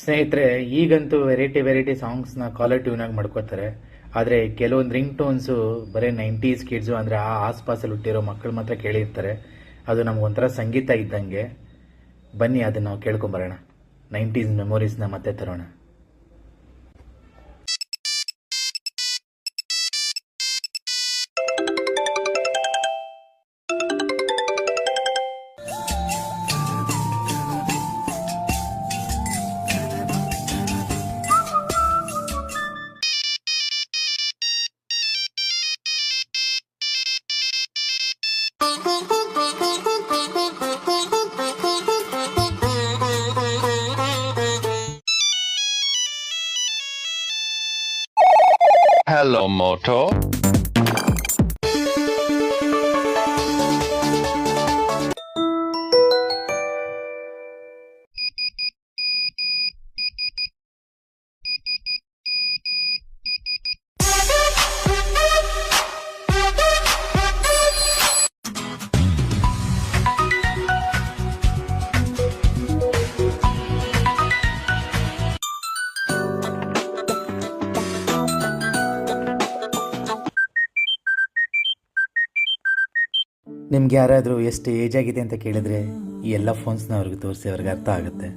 ಸ್ನೇಹಿತರೆ, ಈಗಂತೂ variety variety ಸಾಂಗ್ಸ್ನ collar ಟ್ಯೂನಾಗಿ ಮಾಡ್ಕೋತಾರೆ. ಆದರೆ ಕೆಲವೊಂದು ರಿಂಗ್ ಟೋನ್ಸು ಬರೀ 90s ಕಿಡ್ಸು, ಅಂದರೆ ಆ ಆಸ್ಪಾಸಲ್ಲಿ ಹುಟ್ಟಿರೋ ಮಕ್ಕಳು ಮಾತ್ರ ಕೇಳಿರ್ತಾರೆ. ಅದು ನಮಗೊಂಥರ ಸಂಗೀತ ಇದ್ದಂಗೆ. ಬನ್ನಿ ಅದನ್ನು ನಾವು ಕೇಳ್ಕೊಂಬರೋಣ, 90s ಮೆಮೊರೀಸ್ನ ಮತ್ತೆ ತರೋಣ. Hello, Moto. ನಿಮ್ಗೆ ಯಾರಾದರೂ ಎಷ್ಟು ಏಜ್ ಆಗಿದೆ ಅಂತ ಕೇಳಿದ್ರೆ ಈ ಎಲ್ಲ ಫೋನ್ಸ್ನ ಅವ್ರಿಗೆ ತೋರಿಸಿ ಅವ್ರಿಗೆ ಅರ್ಥ ಆಗುತ್ತೆ.